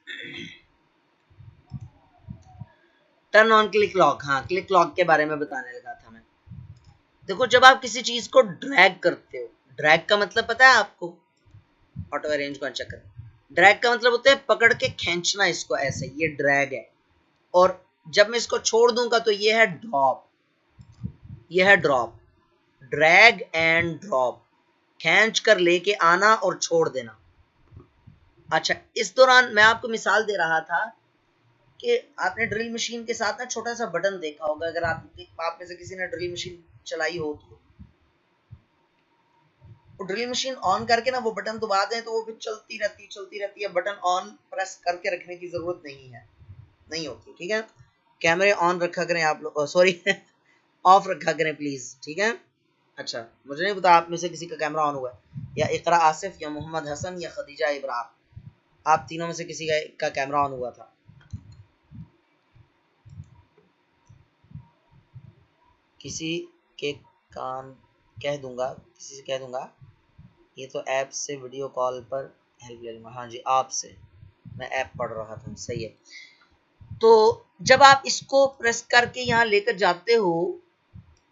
[SPEAKER 1] turn on click lock. हाँ, क्लिक लॉक के बारे में बताने लगा था मैं। देखो, जब आप किसी चीज को ड्रैग करते हो, ड्रैग का मतलब पता है आपको? ऑटो अरेंज को अनचेक करें। ड्रैग का मतलब होता है पकड़ के खींचना इसको ऐसे, ये ड्रैग है। और जब मैं इसको छोड़ दूंगा तो ये है ड्रॉप, ये है ड्रॉप। ड्रैग एंड ड्रॉप, खींच कर लेके आना और छोड़ देना। अच्छा, इस दौरान मैं आपको मिसाल दे रहा था कि आपने ड्रिल मशीन के साथ ना छोटा सा बटन देखा होगा, अगर आप में से किसी ने ड्रिल मशीन चलाई हो तो ड्रिल मशीन ऑन करके ना वो बटन दबा दें तो वो फिर चलती रहती है। बटन ऑन प्रेस करके रखने की जरूरत नहीं होती। ठीक है, कैमरे ऑन रखा करें आप लोग, सॉरी ऑफ रखा करें प्लीज। ठीक है, अच्छा मुझे नहीं पता आप में से किसी का कैमरा ऑन हुआ है, या इकरा आसिफ, या मोहम्मद हसन, या खदीजा इब्राहिम, आप तीनों में से किसी का कैमरा ऑन हुआ था? किसी के कान कह दूंगा, किसी से कह दूंगा, ये तो ऐप से वीडियो कॉल पर हेल्प ले लूंगा। हाँ जी, आपसे मैं ऐप पढ़ रहा था, सही है। तो जब आप इसको प्रेस करके यहाँ लेकर जाते हो,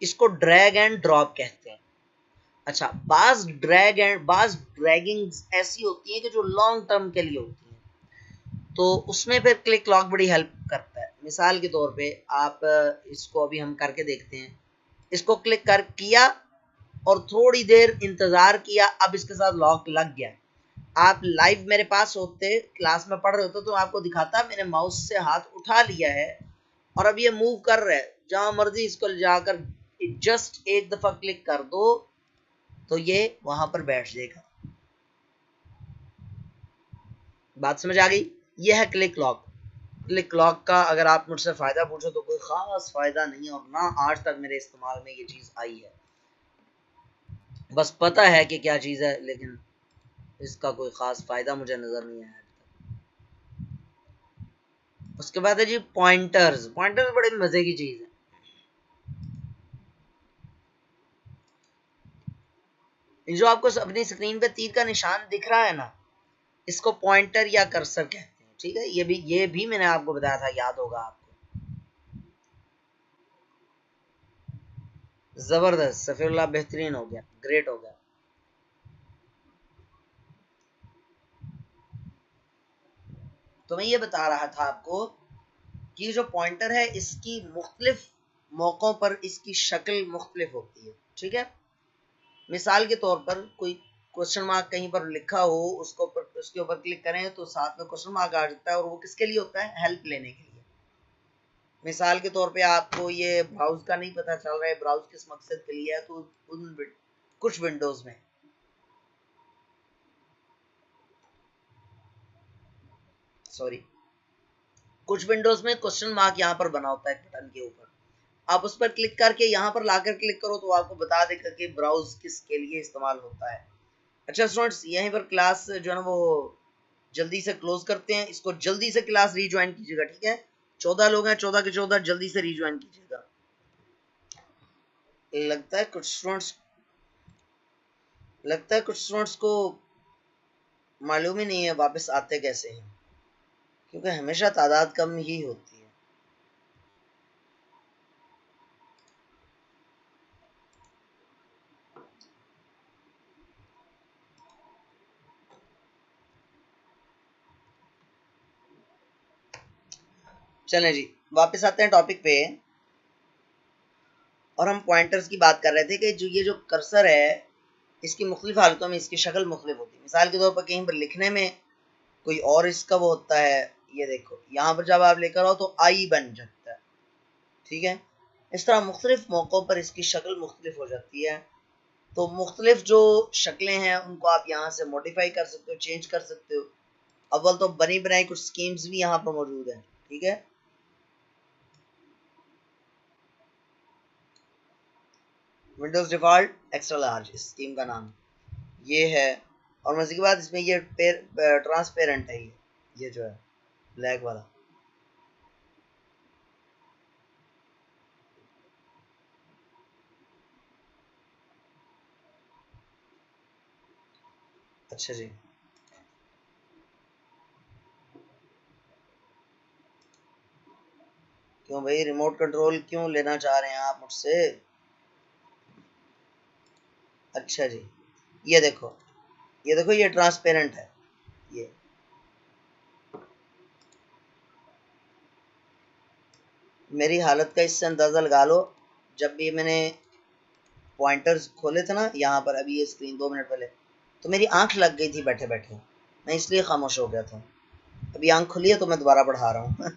[SPEAKER 1] इसको ड्रैग एंड ड्रॉप कहते हैं। अच्छा, बाज ड्रैगिंग ऐसी होती है कि जो लॉन्ग टर्म के लिए होती है, तो उसमें फिर क्लिक लॉक बड़ी हेल्प करता है। मिसाल के तौर पे आप इसको अभी हम करके देखते हैं, इसको क्लिक कर किया और थोड़ी देर इंतजार किया, अब इसके साथ लॉक लग गया। आप लाइव मेरे पास होते, क्लास में पढ़ रहे होते तो आपको दिखाता मैंने माउस से हाथ उठा लिया है और अब ये मूव कर रहा है, जहां मर्जी इसको जाकर जस्ट एक दफा क्लिक कर दो तो ये वहां पर बैठ जाएगा। बात समझ आ गई? ये है क्लिक लॉक। क्लिक लॉक का अगर आप मुझसे फायदा पूछो तो कोई खास फायदा नहीं, और ना आज तक मेरे इस्तेमाल में ये चीज आई है। बस पता है कि क्या चीज है, लेकिन इसका कोई खास फायदा मुझे नजर नहीं आया। उसके बाद है जी पॉइंटर्स। पॉइंटर्स बड़े मजे की चीज है। जो आपको अपनी स्क्रीन पे तीर का निशान दिख रहा है ना, इसको पॉइंटर या कर्सर कहते हैं। ठीक है, ये भी मैंने आपको बताया था, याद होगा आपको। जबरदस्त, सफीउल्लाह बेहतरीन हो गया, ग्रेट हो गया। तो मैं ये बता रहा था आपको कि जो पॉइंटर है इसकी मुख्तलिफ मौकों पर इसकी शक्ल मुख्तलिफ होती है, ठीक है। मिसाल के तौर पर कोई क्वेश्चन मार्क कहीं पर लिखा हो, उसको उसके ऊपर क्लिक करें तो साथ में क्वेश्चन मार्क आ जाता है, और वो किसके लिए होता है? हेल्प लेने के लिए। मिसाल के तौर पे आपको ये ब्राउज का नहीं पता चल रहा है, ब्राउज किस मकसद के लिए है, तो कुछ विंडोज में कुछ विंडोज में क्वेश्चन मार्क यहाँ पर बना होता है बटन के ऊपर। आप उस पर क्लिक करके यहाँ पर लाकर क्लिक करो तो आपको बता देगा कि ब्राउज किसके लिए इस्तेमाल होता है। अच्छा स्टूडेंट्स, यहीं पर क्लास जो है ना वो जल्दी से क्लोज करते हैं। इसको जल्दी से क्लास रीज्वाइन कीजिएगा, ठीक है। 14 लोग हैं, 14 के 14 जल्दी से रीज्वाइन कीजिएगा। लगता है कुछ स्टूडेंट्स को मालूम ही नहीं है वापस आते कैसे हैं, क्योंकि हमेशा तादाद कम ही होती है। चलें जी, वापस आते हैं टॉपिक पे। और हम पॉइंटर्स की बात कर रहे थे कि जो कर्सर है इसकी मुख्तलिफ हालतों में इसकी शक्ल मुख्तलिफ होती है। मिसाल के तौर पर कहीं पर लिखने में कोई और इसका वो होता है, ये देखो यहाँ पर जब आप लेकर आओ तो आई बन जाता है, ठीक है। इस तरह मुख्तलिफ मौक़ों पर इसकी शक्ल मुख्तलिफ हो जाती है। तो मुख्तलिफ जो शक्लें हैं उनको आप यहाँ से मॉडिफाई कर सकते हो, चेंज कर सकते हो। अव्वल तो बनी बनाई कुछ स्कीम्स भी यहाँ पर मौजूद हैं, ठीक है। विंडोज डिफॉल्ट एक्स्ट्रा लार्ज इस स्कीम का नाम ये है। और मजे की बात इसमें ये ट्रांसपेरेंट है, ये जो है ब्लैक वाला। अच्छा जी, क्यों भाई, रिमोट कंट्रोल क्यों लेना चाह रहे हैं आप मुझसे? अच्छा जी, ये देखो, ये देखो, ये ट्रांसपेरेंट है। ये मेरी हालत का इससे अंदाज़ा लगा लो। जब भी मैंने पॉइंटर्स खोले थे ना यहाँ पर, अभी ये स्क्रीन 2 मिनट पहले, तो मेरी आंख लग गई थी बैठे बैठे, मैं इसलिए खामोश हो गया था। अभी आंख खुली है तो मैं दोबारा बढ़ा रहा हूँ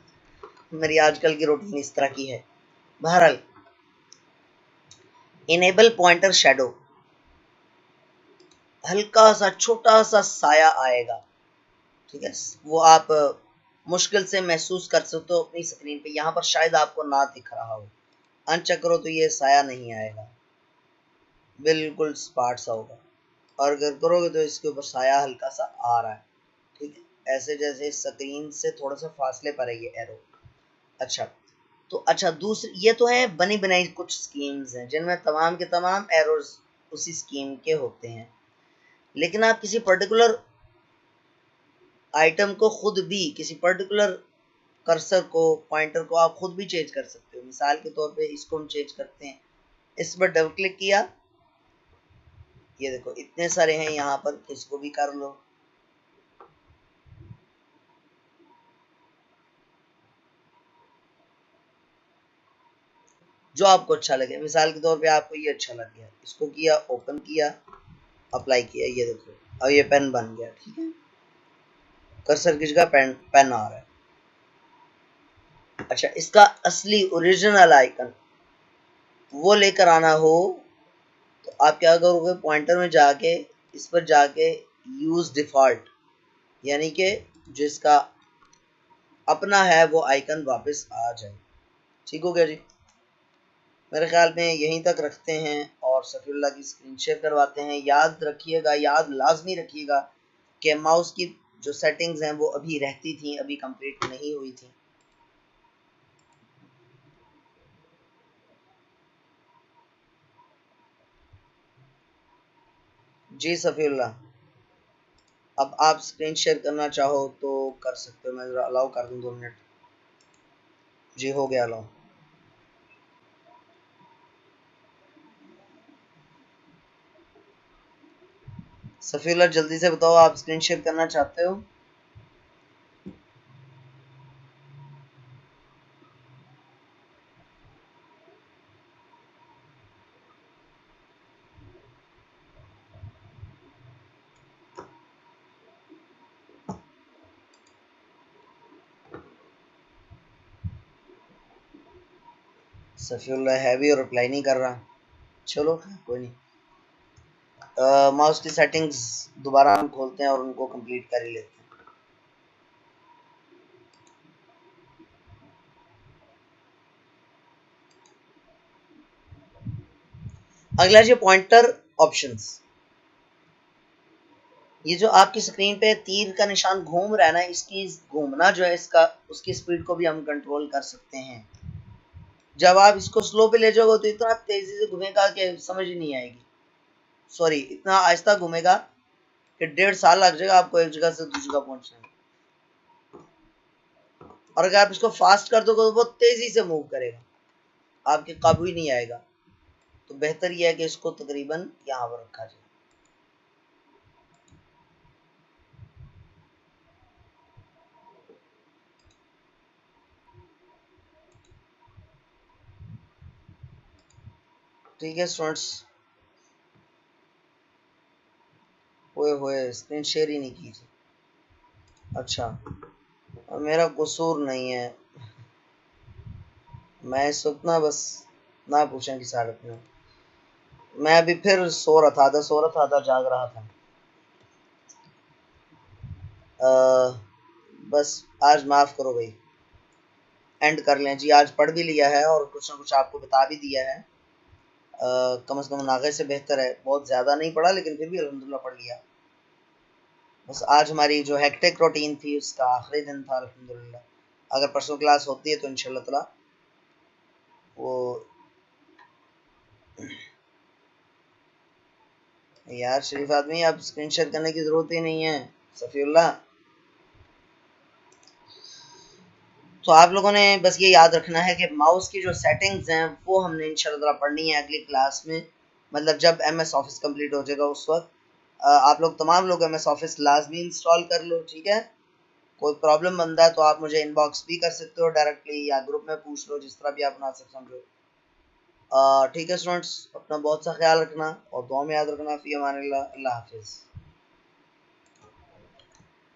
[SPEAKER 1] मेरी आजकल की रूटीन इस तरह की है। बहरहाल, इनेबल पॉइंटर शैडो, हल्का सा छोटा सा साया आएगा, ठीक है। वो आप मुश्किल से महसूस कर सकते हो अपनी स्क्रीन पे। यहाँ पर शायद आपको ना दिख रहा हो, अनचेक करो तो ये साया नहीं आएगा, बिल्कुल स्पार्ट सा होगा। और अगर करोगे तो इसके ऊपर साया हल्का सा आ रहा है, ठीक है, ऐसे जैसे स्क्रीन से थोड़ा सा फासले पर है ये एरो। अच्छा, तो अच्छा दूसरी, ये तो है बनी बनाई कुछ स्कीम्स हैं जिनमें तमाम के तमाम एरोज उसी स्कीम के होते हैं। लेकिन आप किसी पर्टिकुलर आइटम को खुद भी, किसी पर्टिकुलर कर्सर को, पॉइंटर को आप खुद भी चेंज कर सकते हो। मिसाल के तौर पे इसको हम चेंज करते हैं, इस पर डबल क्लिक किया, ये देखो इतने सारे हैं यहाँ पर, इसको भी कर लो। जो आपको अच्छा लगे, मिसाल के तौर पे आपको ये अच्छा लग गया, इसको किया, ओपन किया, अप्लाई किया, ये देखो अब ये पेन बन गया, ठीक है। कर्सर की जगह पेन पेन आ रहा है। अच्छा, इसका असली ओरिजिनल आइकन वो लेकर आना हो तो आप क्या करोगे, पॉइंटर में जाके इस पर जाके यूज डिफॉल्ट, यानी कि जिसका अपना है वो आइकन वापस आ जाए। ठीक हो गया जी, मेरे ख्याल में यहीं तक रखते हैं और सफीउल्लाह की स्क्रीन शेयर करवाते हैं। याद रखिएगा, याद लाजमी रखिएगा कि माउस की जो सेटिंग्स हैं वो अभी रहती थी, अभी कंप्लीट नहीं हुई थी। जी सफीउल्लाह, अब आप स्क्रीन शेयर करना चाहो तो कर सकते हो, मैं ज़रा अलाउ कर दूँ 2 मिनट। जी हो गया अलाउ। सफीउल्लाह जल्दी से बताओ, आप स्क्रीन शेयर करना चाहते हो? सफीउल्लाह है भी और रिप्लाई नहीं कर रहा। चलो कोई नहीं, माउस की सेटिंग्स दोबारा हम खोलते हैं और उनको कंप्लीट कर ही लेते हैं। अगला जी पॉइंटर ऑप्शंस। ये जो आपकी स्क्रीन पे तीर का निशान घूम रहा है ना, इसकी घूमना जो है इसका, उसकी स्पीड को भी हम कंट्रोल कर सकते हैं। जब आप इसको स्लो पे ले जाओगे तो इतना तेजी से घूमेगा कि समझ ही नहीं आएगी, सॉरी इतना आहिस्ता घूमेगा कि 1.5 साल लग जाएगा आपको एक जगह से दूसरी जगह पहुंचने में। और अगर आप इसको फास्ट कर दोगे तो बहुत तेजी से मूव करेगा, आपके काबू ही नहीं आएगा। तो बेहतर यह है कि इसको तकरीबन यहाँ पर रखा जाए। ठीक है स्टूडेंट्स, होए स्क्रीन शेयर ही नहीं कीजिए। अच्छा, मेरा कसूर नहीं है, मैं इस वक्त ना बस ना पूछें किस हालत में। मैं अभी फिर सो रहा था, आधा जाग रहा था। बस आज माफ़ करो भाई, एंड कर लें जी। आज पढ़ भी लिया है और कुछ ना कुछ आपको बता भी दिया है। कम से कम नागे से बेहतर है, बहुत ज़्यादा नहीं पढ़ा लेकिन फिर भी अल्हम्दुलिल्लाह पढ़ लिया। बस आज हमारी जो हेक्टिक रूटीन थी उसका आखिरी दिन था अल्हम्दुलिल्लाह। अगर परसों क्लास होती है तो इंशाल्लाह ताला वो, यार शरीफ आदमी आप स्क्रीन शेयर करने की ज़रूरत ही नहीं है सफ़ीउल्लाह। तो आप लोगों ने बस ये याद रखना है कि माउस की जो सेटिंग्स हैं वो हमने इंशाल्लाह पढ़नी है अगली क्लास में। मतलब जब MS ऑफिस कंप्लीट हो जाएगा उस वक्त आप लोग तमाम लोग MS ऑफिस लाजमी इंस्टॉल कर लो, ठीक है। कोई प्रॉब्लम बनता है तो आप मुझे इनबॉक्स भी कर सकते हो डायरेक्टली, या ग्रुप में पूछ लो, जिस तरह भी आप मुनासिब समझो। ठीक है स्टूडेंट्स, अपना बहुत सा ख्याल रखना और दुआ में याद रखना। फ़ी अमानिल्लाह, अल्लाह हाफिज़।